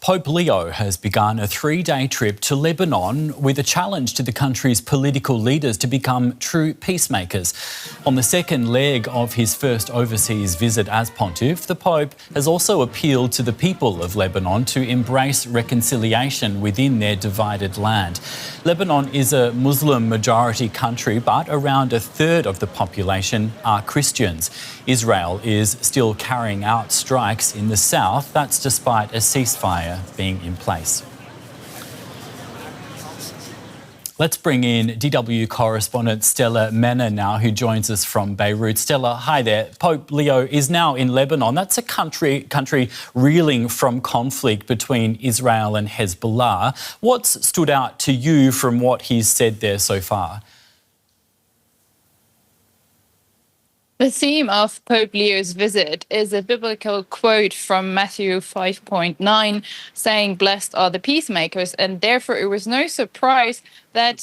Pope Leo has begun a three-day trip to Lebanon with a challenge to the country's political leaders to become true peacemakers. On the second leg of his first overseas visit as pontiff, the Pope has also appealed to the people of Lebanon to embrace reconciliation within their divided land. Lebanon is a Muslim-majority country, but around a third of the population are Christians. Israel is still carrying out strikes in the south. That's despite a ceasefire being in place. Let's bring in DW correspondent Stella Männer now, who joins us from Beirut. Stella, hi there. Pope Leo is now in Lebanon. That's a country reeling from conflict between Israel and Hezbollah. What's stood out to you from what he's said there so far? The theme of Pope Leo's visit is a biblical quote from Matthew 5.9 saying, "Blessed are the peacemakers," and therefore it was no surprise that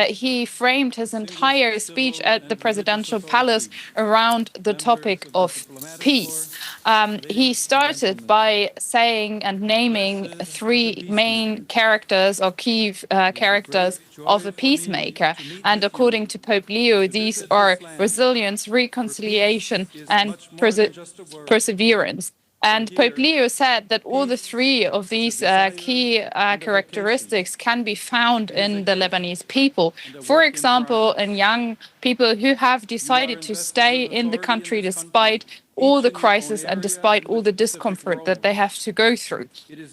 he framed his entire speech at the presidential palace around the topic of peace. He started by saying and naming three main characters or key characters of a peacemaker. And according to Pope Leo, these are resilience, reconciliation, and perseverance. And Pope Leo said that all the three of these key characteristics can be found in the Lebanese people. For example, in young people who have decided to stay in the country despite all the crisis and despite all the discomfort that they have to go through.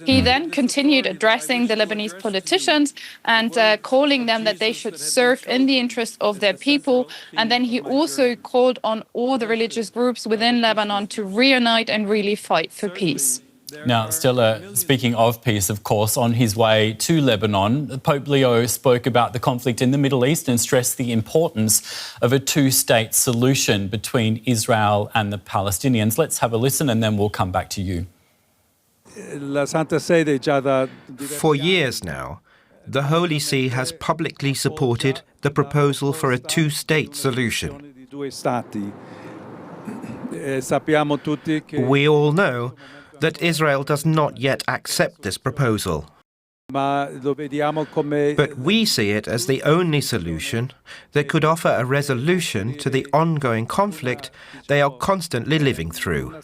He then continued addressing the Lebanese politicians and calling them that they should serve in the interest of their people. And then he also called on all the religious groups within Lebanon to reunite and really fight for peace. Now, Stella, speaking of peace, of course, on his way to Lebanon, Pope Leo spoke about the conflict in the Middle East and stressed the importance of a two-state solution between Israel and the Palestinians. Let's have a listen and then we'll come back to you. For years now, the Holy See has publicly supported the proposal for a two-state solution. We all know that Israel does not yet accept this proposal. But we see it as the only solution that could offer a resolution to the ongoing conflict they are constantly living through.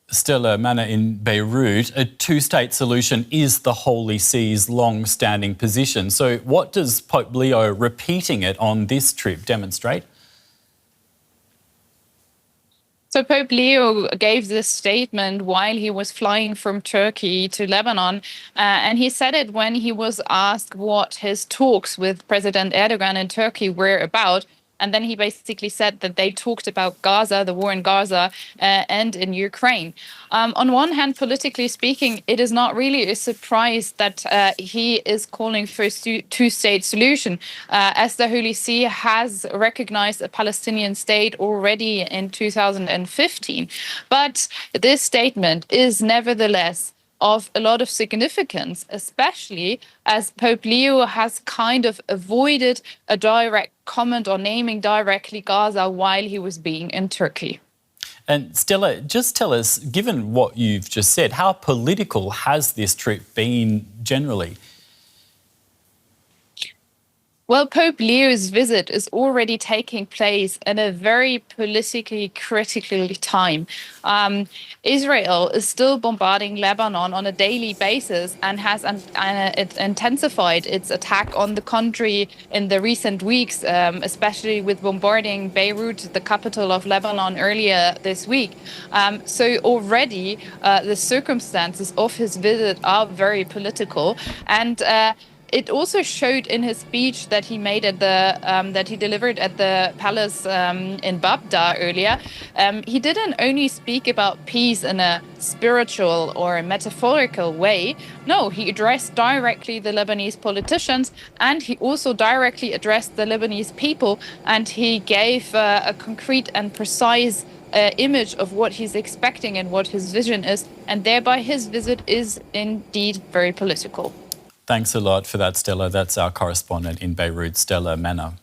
Stella Männer in Beirut, a two-state solution is the Holy See's long-standing position. So what does Pope Leo repeating it on this trip demonstrate? So Pope Leo gave this statement while he was flying from Turkey to Lebanon, and he said it when he was asked what his talks with President Erdogan in Turkey were about. And then he basically said that they talked about Gaza, the war in Gaza, and in Ukraine. On one hand, politically speaking, it is not really a surprise that he is calling for a two-state solution, as the Holy See has recognized a Palestinian state already in 2015. But this statement is nevertheless of a lot of significance, especially as Pope Leo has kind of avoided a direct comment or naming directly Gaza while he was being in Turkey. And Stella, just tell us, given what you've just said, how political has this trip been generally? Well, Pope Leo's visit is already taking place in a very politically critical time. Israel is still bombarding Lebanon on a daily basis and has intensified its attack on the country in the recent weeks, especially with bombarding Beirut, the capital of Lebanon, earlier this week. So already the circumstances of his visit are very political, and it also showed in his speech that he made at that he delivered at the palace in Baghdad earlier. He didn't only speak about peace in a spiritual or a metaphorical way. No, he addressed directly the Lebanese politicians, and he also directly addressed the Lebanese people, and he gave a concrete and precise image of what he's expecting and what his vision is, and thereby his visit is indeed very political. Thanks a lot for that, Stella. That's our correspondent in Beirut, Stella Männer.